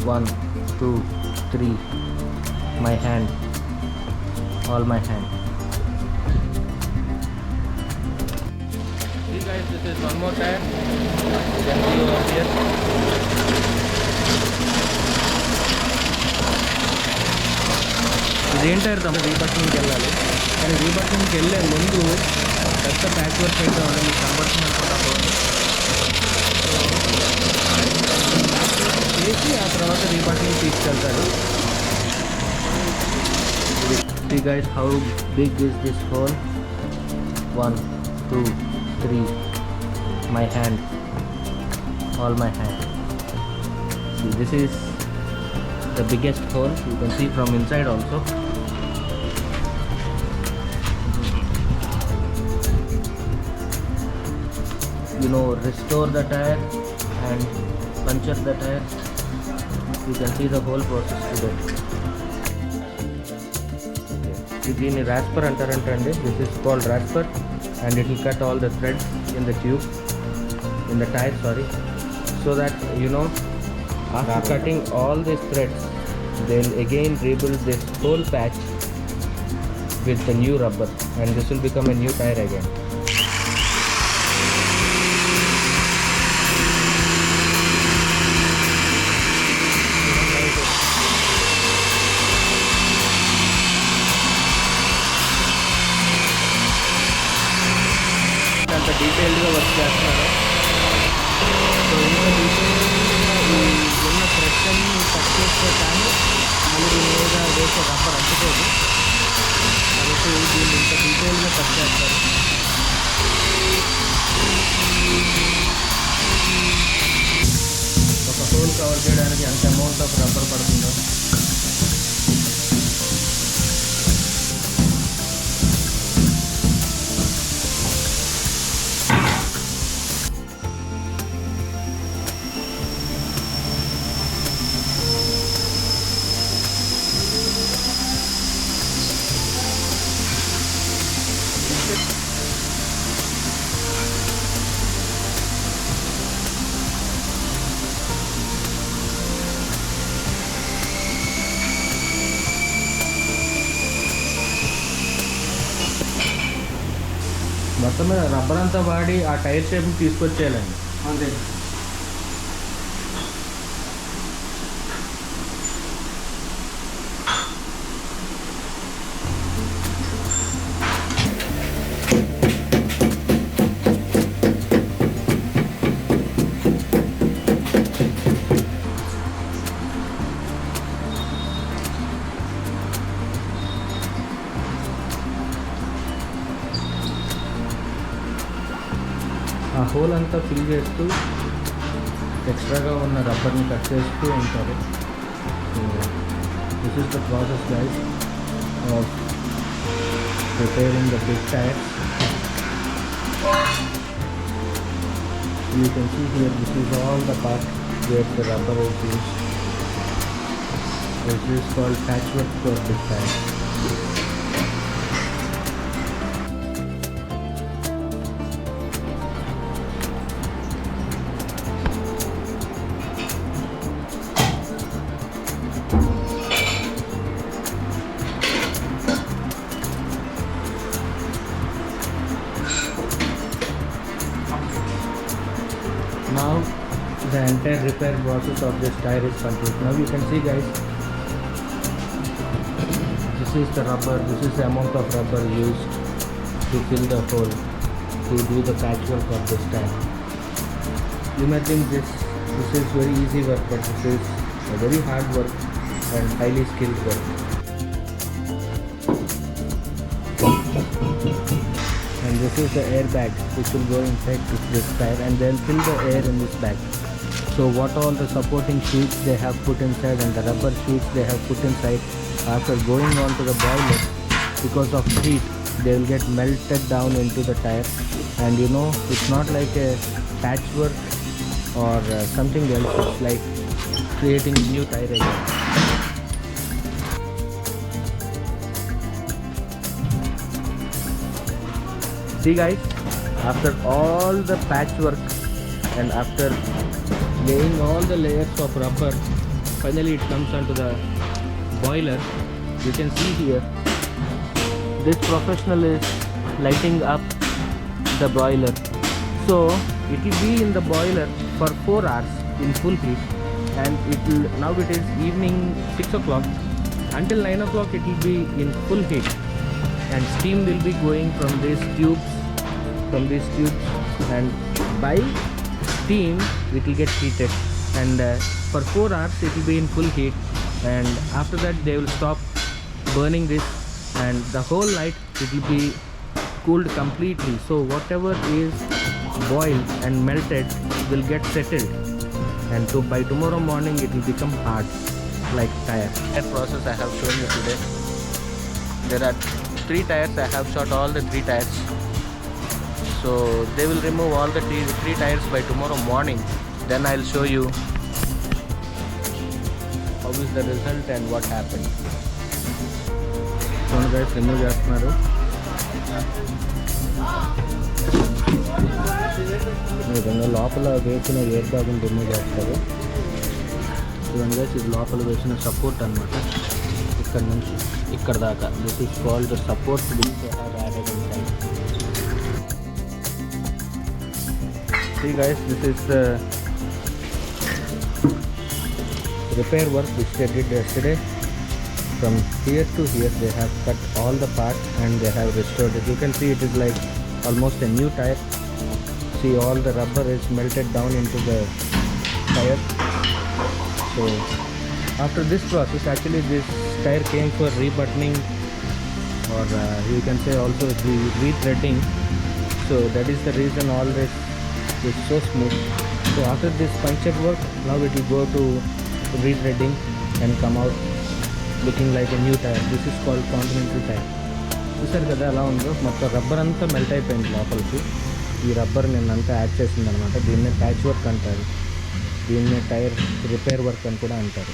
1, 2, 3. My hand, all my hand. See guys, this is one more tire. You can see over here. ఇదేం tyre తమ రీబట్టింగ్కి వెళ్ళాలి, కానీ రీబట్టింగ్కి వెళ్ళే ముందు పెద్ద ప్యాచ్ వర్క్ అయితే ఉంది, మీకు కనబడుతుంది అనుకుంటా పోండి. చేసి ఆ తర్వాత రీబట్టింగ్ తీసుకెళ్తారు. See guys, how big is this hole? 1, 2, 3. My hand, all my hand. See, this is the biggest hole. You can see from inside also. You know, restore the tire and puncture the tire. You can see the whole process today. దీన్ని రాస్పర్ అంటారంటండి. This is called రాస్పర్ and it will cut all the threads in the tube, in the tire, sorry, so that you know, after cutting all these threads they'll again rebuild this whole patch with the new rubber and this will become a new tire again. అంత డీటెయిల్డ్గా work చేస్తున్నారు. So ఇంత డీటెయిల్గా ఉన్న threads అన్ని cut చేస్తే కానీ మళ్ళీ దీని మీద వేసే రబ్బర్ అంటుకోదు, కాబట్టి దీన్ని ఇంత డీటెయిల్గా కట్ చేస్తారు. ఒక హోల్ కవర్ చేయడానికి ఎంత అమౌంట్ ఆఫ్ రబ్బర్ పడుతుందో. మొత్తం మీద రబ్బర్ అంతా వాడి ఆ టైర్ షేప్ని తీసుకొచ్చేయాలండి అంతే. ఆ హోల్ అంతా ఫిల్ చేస్తూ ఎక్స్ట్రాగా ఉన్న రబ్బర్ని కట్ చేస్తూ ఉంటారు. This is the process guys of preparing the big tyres. You can see here this is all the part where the rubber is used. This is called patch work for big tyres. Now the entire repair process of this tire is complete. Now you can see guys, this is the rubber, this is the amount of rubber used to fill the hole to do the patchwork of this tire. You may think this is very easy work, but this is a very hard work and highly skilled work. And this is the air bag which will go inside this tire and they'll fill the air in this bag. So what all the supporting sheets they have put inside and the rubber sheets they have put inside, after going on to the boiler, because of heat they will get melted down into the tire. And you know, it's not like a patchwork or something else, it's like creating new tire again. See guys, after all the patchwork and after laying all the layers of rubber, finally it comes onto the boiler. You can see here, this professional is lighting up the boiler. So it will be in the boiler for 4 hours in full heat, and now it is evening 6 o'clock. Until 9 o'clock it will be in full heat, and steam will be going from these tubes, and by steam it will get heated, and for 4 hours it will be in full heat, and after that they will stop burning this, and the whole night it will be cooled completely. So whatever is boiled and melted will get settled, and by tomorrow morning it will become hard like tire. That process I have shown you today. There are 3 tires. I have shot all the 3 tires. So they will remove all the 3 tires by tomorrow morning. Then I'll show you how is the result and what happened. So guys, remove చేస్తున్నారు. ఈ విధంగా లోపల వేసిన air బ్యాగ్ని remove చేస్తారు. ఇవన్నీ ఇది లోపల వేసిన సపోర్ట్ అన్నమాట. ఇక్కడ నుంచి ఇక్కడ దాకా this is called the support which they have added inside. See guys, this is the repair work which they did yesterday. From here to here they have cut all the parts and they have restored it. You can see it is like almost a new tire. See, all the rubber is melted down into the tire. So after this process, actually this tire came for rebuttoning, or you can say also re-threading. So that is the reason all this is so smooth. So after this puncture work, now it will go to re-threading and come out looking like a new tire. This is called continental tire. చూసారు కదా ఎలా ఉందో, మొత్తం rubber అంతా melt అయిపోయింది లోపలికి. ఈ rubber నేను అంతా యాడ్ చేసింది అనమాట. దీన్నే ప్యాచ్ వర్క్ అంటారు, దీన్నే టైర్ రిపేర్ వర్క్ అని కూడా అంటారు.